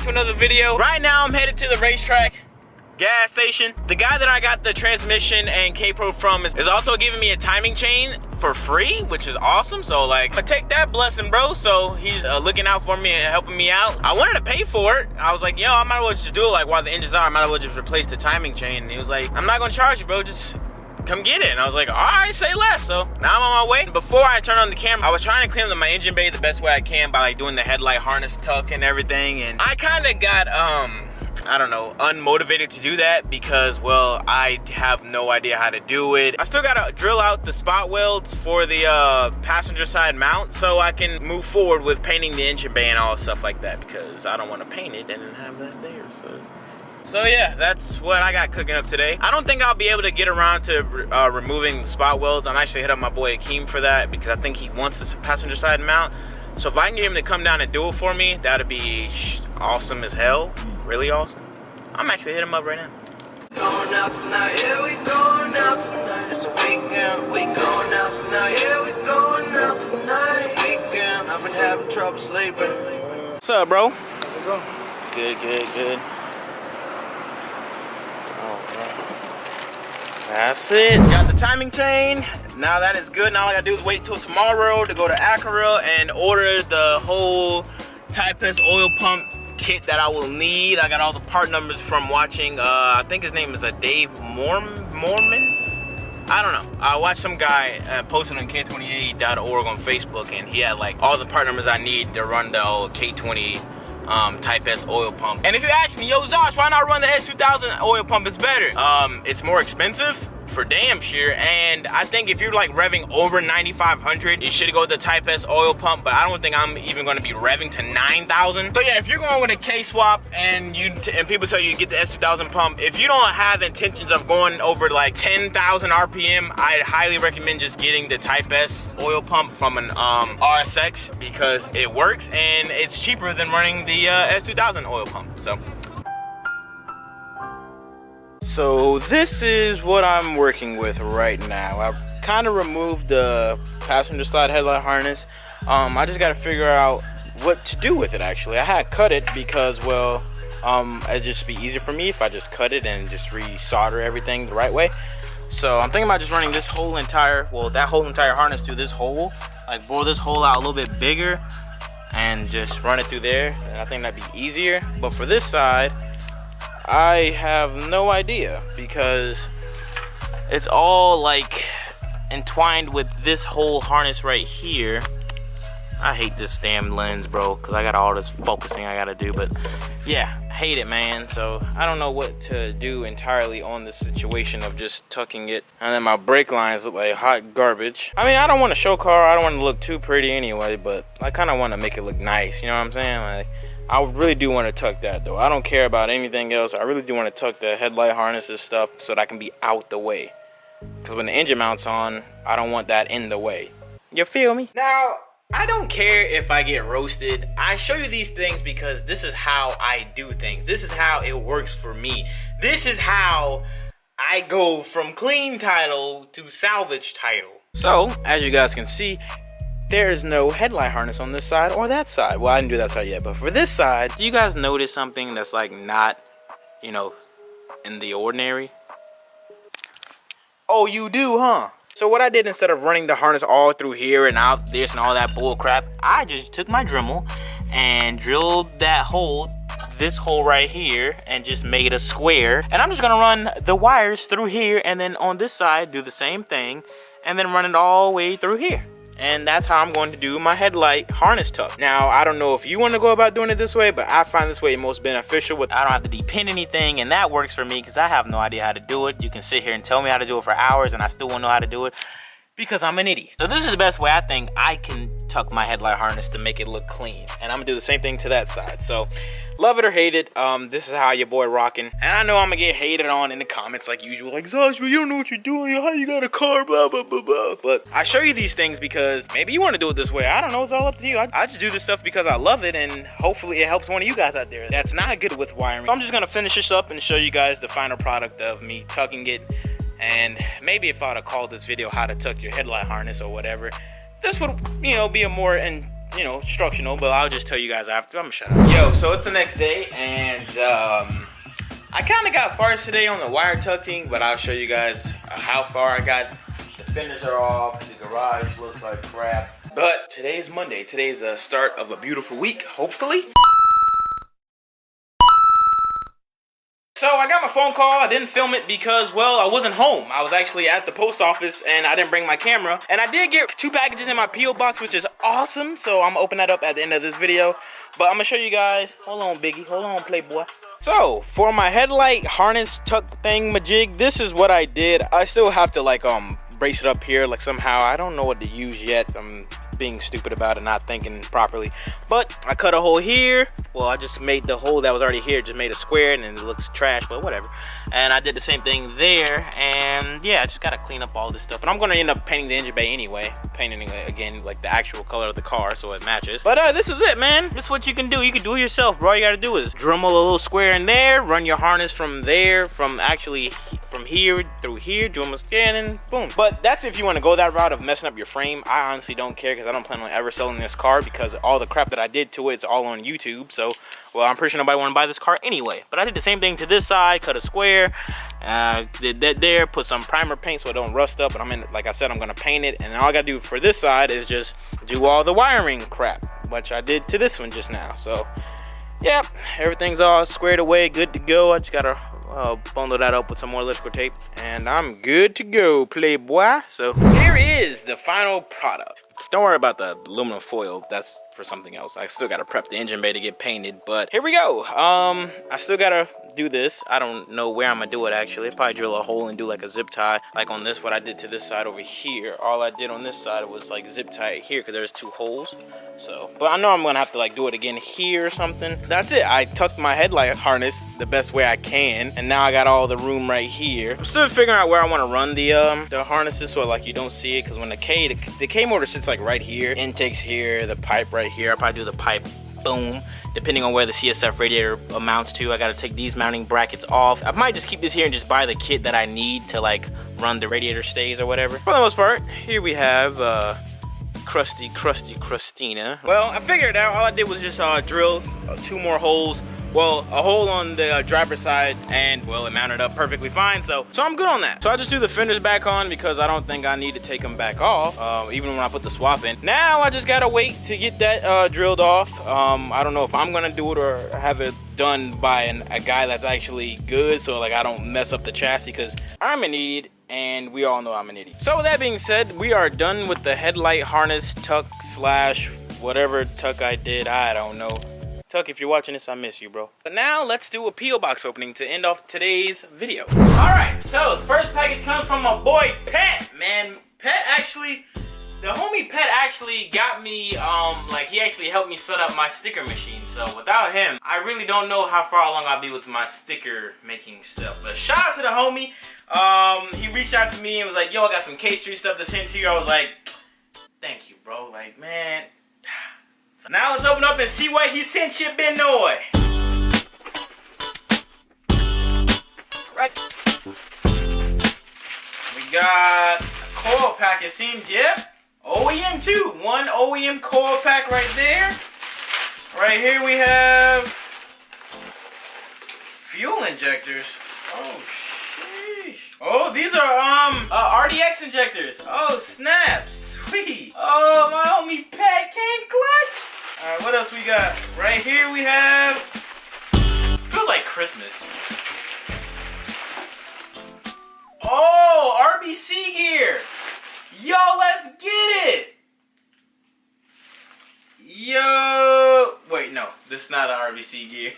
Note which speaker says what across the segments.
Speaker 1: to another video. Right now I'm headed to the racetrack gas station. The guy that I got the transmission and K-Pro from is also giving me a timing chain for free, which is awesome. So like, I take that blessing, bro. So he's looking out for me and helping me out. I wanted to pay for it. I was like, yo, I might as well just do it. Like, while the engine's on, I might as well just replace the timing chain. And he was like, I'm not gonna charge you, bro, just come get it. And I was like, all right, say less. So now I'm on my way. Before I turn on the camera, I was trying to clean up my engine bay the best way I can by like doing the headlight harness tuck and everything. And I kind of got I don't know, unmotivated to do that because, well, I have no idea how to do it. I still gotta drill out the spot welds for the passenger side mount so I can move forward with painting the engine bay and all stuff like that, because I don't want to paint it and have that there. So yeah, that's what I got cooking up today. I don't think I'll be able to get around to removing the spot welds. I'm actually hitting up my boy Akeem for that because I think he wants this passenger side mount. So if I can get him to come down and do it for me, that'd be awesome as hell. Really awesome. I'm actually hitting him up right now.
Speaker 2: Going out tonight, yeah, we going out tonight. It's a weekend. We going out tonight, yeah, we going out tonight. It's a weekend. I've been having trouble sleeping.
Speaker 1: What's up, bro?
Speaker 2: How's it going?
Speaker 1: Good. That's it. Got the timing chain. Now that is good. Now all I gotta do is wait till tomorrow to go to Acura and order the whole Type S oil pump kit that I will need. I got all the part numbers from watching, I think his name is Dave Mormon? I don't know. I watched some guy posted on K24.org on Facebook, and he had like all the part numbers I need to run the old K20 Type S oil pump. And if you ask me, yo Zosh, why not run the S2000 oil pump? It's better. It's more expensive for damn sure, and I think if you're like revving over 9,500, you should go with the Type S oil pump, but I don't think I'm even going to be revving to 9,000. So yeah, if you're going with a K-swap and people tell you get the S2000 pump, if you don't have intentions of going over like 10,000 RPM, I'd highly recommend just getting the Type S oil pump from an RSX, because it works and it's cheaper than running the S2000 oil pump. So this is what I'm working with right now. I've kind of removed the passenger side headlight harness. I just got to figure out what to do with it actually. I had cut it because, well, it'd just be easier for me if I just cut it and just re-solder everything the right way. So I'm thinking about just running this whole entire, well, that whole entire harness through this hole. Like bore this hole out a little bit bigger and just run it through there. And I think that'd be easier. But for this side, I have no idea because it's all like entwined with this whole harness right here. I hate this damn lens, bro, because I got all this focusing I gotta do. But yeah, I hate it, man. So I don't know what to do entirely on this situation of just tucking it. And then my brake lines look like hot garbage. I mean, I don't want to show car, I don't want to look too pretty anyway, but I kind of want to make it look nice, you know what I'm saying? Like, I really do want to tuck that though. I don't care about anything else. I really do want to tuck the headlight harnesses stuff so that I can be out the way. Because when the engine mount's on, I don't want that in the way. You feel me? Now, I don't care if I get roasted. I show you these things because this is how I do things. This is how it works for me. This is how I go from clean title to salvage title. So, as you guys can see, there is no headlight harness on this side or that side. Well, I didn't do that side yet, but for this side, do you guys notice something that's like not, you know, in the ordinary? Oh, you do, huh? So what I did, instead of running the harness all through here and out this and all that bull crap, I just took my Dremel and drilled that hole, this hole right here, and just made a square. And I'm just gonna run the wires through here, and then on this side do the same thing, and then run it all the way through here. And that's how I'm going to do my headlight harness tuck. Now, I don't know if you want to go about doing it this way, but I find this way most beneficial. I don't have to depend anything, and that works for me because I have no idea how to do it. You can sit here and tell me how to do it for hours, and I still won't know how to do it because I'm an idiot. So this is the best way I think I can tuck my headlight harness to make it look clean. And I'm gonna do the same thing to that side. So love it or hate it, this is how your boy rocking. And I know I'm gonna get hated on in the comments like usual, like, Zosh, you don't know what you're doing, how you got a car, blah blah blah blah. But I show you these things because maybe you want to do it this way. I don't know, it's all up to you. I just do this stuff because I love it, and hopefully it helps one of you guys out there that's not good with wiring. So I'm just gonna finish this up and show you guys the final product of me tucking it. And maybe if I would have called this video how to tuck your headlight harness or whatever, this would, you know, be a more you know, instructional, but I'll just tell you guys after. I'm gonna shut up. Yo, so it's the next day, and I kind of got farts today on the wire tucking, but I'll show you guys how far I got. The fenders are off, the garage looks like crap. But today is Monday. Today's the start of a beautiful week, hopefully. So I got my phone call. I didn't film it because, well, I wasn't home. I was actually at the post office and I didn't bring my camera. And I did get 2 packages in my P.O. box, which is awesome. So I'm gonna open that up at the end of this video. But I'm gonna show you guys. Hold on, Biggie. Hold on, Playboy. So for my headlight harness tuck thing majig, this is what I did. I still have to like brace it up here like somehow. I don't know what to use yet. I'm being stupid about it, not thinking properly. But I cut a hole here. Well, I just made the hole that was already here, just made a square, and it looks trash, but whatever. And I did the same thing there, and yeah, I just gotta clean up all this stuff. But I'm gonna end up painting the engine bay anyway, painting it again like the actual color of the car so it matches. But this is it, man. This is what you can do. You can do it yourself, bro. All you gotta do is Dremel a little square in there, run your harness from there, from here through here, Dremel scan, and boom. But that's if you want to go that route of messing up your frame. I honestly don't care because I don't plan on ever selling this car because all the crap that I did to it, it's all on YouTube. So, well, I'm pretty sure nobody want to buy this car anyway. But I did the same thing to this side, cut a square, did that there, put some primer paint so it don't rust up. And like I said, I'm gonna paint it, and all I gotta do for this side is just do all the wiring crap, which I did to this one just now. So, yep, everything's all squared away, good to go. I just gotta bundle that up with some more electrical tape, and I'm good to go, Playboy. So here is the final product. Don't worry about the aluminum foil, that's for something else. I still gotta prep the engine bay to get painted, but here we go. I still gotta do this. I don't know where I'm gonna do it actually. Probably drill a hole and do like a zip tie, like on this, what I did to this side over here. All I did on this side was like zip tie it here because there's 2 holes. So, but I know I'm gonna have to like do it again here or something. That's it. I tucked my headlight harness the best way I can, and now I got all the room right here. I'm still figuring out where I want to run the harnesses so like you don't see it, because when the K motor sits like right here, intake's here, the pipe right here. I'll probably do the pipe, boom, depending on where the CSF radiator amounts to. I gotta take these mounting brackets off. I might just keep this here and just buy the kit that I need to like run the radiator stays or whatever. For the most part, here we have crusty Crustina. Well, I figured out. All I did was just drill 2 more holes. Well, a hole on the driver's side, and well, it mounted up perfectly fine, so I'm good on that. So I just do the fenders back on because I don't think I need to take them back off, even when I put the swap in. Now I just gotta wait to get that drilled off. I don't know if I'm gonna do it or have it done by a guy that's actually good, so like I don't mess up the chassis, because I'm an idiot, and we all know I'm an idiot. So with that being said, we are done with the headlight harness tuck slash whatever tuck I did. I don't know. Tuck, if you're watching this, I miss you, bro. But now let's do a P.O. box opening to end off today's video. Alright, so the first package comes from my boy Pet, man. Pet actually, the homie Pet actually got me, like he actually helped me set up my sticker machine. So without him, I really don't know how far along I'll be with my sticker making stuff. But shout out to the homie. He reached out to me and was like, yo, I got some K24 stuff to send to you. I was like, thank you, bro. Like, man. So now let's open up and see what he sent you, Benoy. Right. We got a coil pack, it seems, yep. OEM too. 1 OEM coil pack right there. Right here we have fuel injectors. Oh, sheesh. Oh, these are RDX injectors. Oh, snap. Sweet. Oh, my homie Pat came clutch. Alright, what else we got? Right here we have, feels like Christmas. Oh, RBC gear. Yo, let's get it. Yo, wait, no, this is not an RBC gear.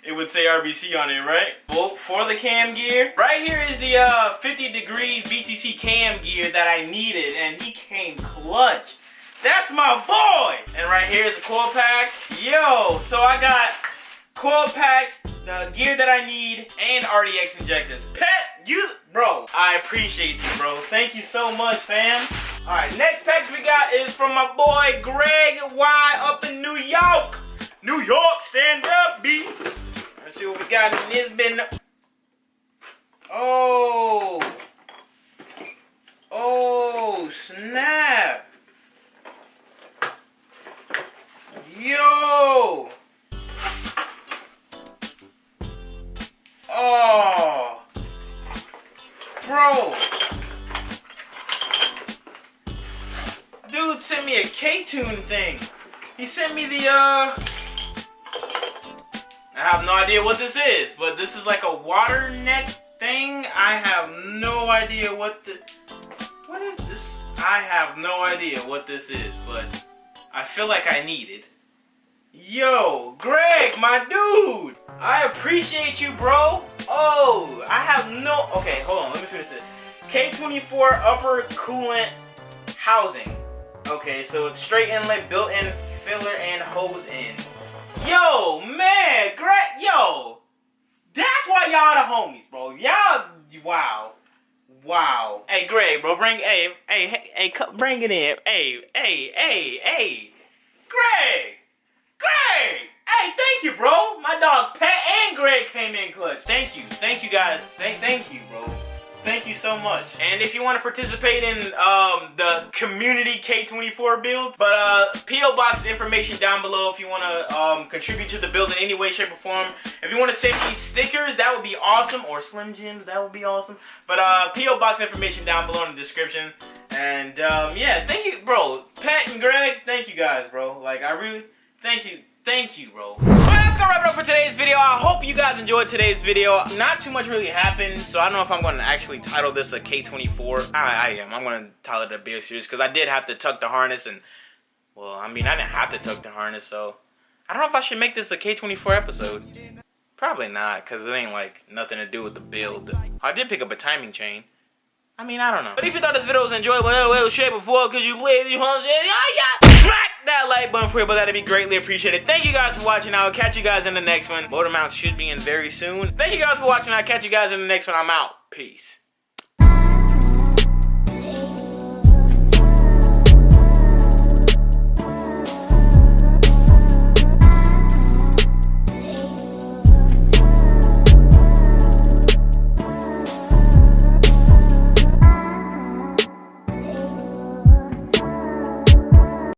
Speaker 1: It would say RBC on it, right? Well, for the cam gear, right here is the 50-degree VCC cam gear that I needed, and he came clutch. That's my boy! And right here is the coil pack. Yo, so I got coil packs, the gear that I need, and RDX injectors. Pet, bro, I appreciate you, bro. Thank you so much, fam. Alright, next package we got is from my boy Greg Y up in New York. New York, stand up, B. Let's see what we got in this bin. Oh. Oh, snap. Oh, bro. Dude sent me a K-Tune thing. He sent me the, I have no idea what this is, but this is like a water neck thing. I have no idea what is this? I have no idea what this is, but I feel like I need it. Yo, Greg, my dude! I appreciate you, bro. Oh, I have no... Okay, hold on. Let me see what this is. K24 upper coolant housing. Okay, so it's straight inlet, built-in filler, and hose in. Yo, man, Greg, yo. That's why y'all the homies, bro. Y'all, wow. Wow. Hey, Greg, bro, bring it in. Hey. Greg! Hey, thank you, bro. My dog Pat and Greg came in clutch. Thank you guys. Thank you, bro. Thank you so much. And if you want to participate in the community K24 build, but P.O. Box information down below if you want to contribute to the build in any way, shape, or form. If you want to send me stickers, that would be awesome. Or Slim Jims, that would be awesome. But P.O. Box information down below in the description. And yeah, thank you, bro. Pat and Greg, thank you guys, bro. Like, I really, thank you, bro. Well, that's gonna wrap it up for today's video. I hope you guys enjoyed today's video. Not too much really happened, so I don't know if I'm gonna actually title this a K24. I am. I'm gonna title it a beer series because I did have to tuck the harness, and well, I mean, I didn't have to tuck the harness, so I don't know if I should make this a K24 episode. Probably not, because it ain't like nothing to do with the build. I did pick up a timing chain. I mean, I don't know. But if you thought this video was enjoyable in any way, shape, or form, because you played, you know what I'm saying? Smack that like button for it, but that'd be greatly appreciated. Thank you guys for watching. I will catch you guys in the next one. Motor mounts should be in very soon. Thank you guys for watching. I'll catch you guys in the next one. I'm out. Peace.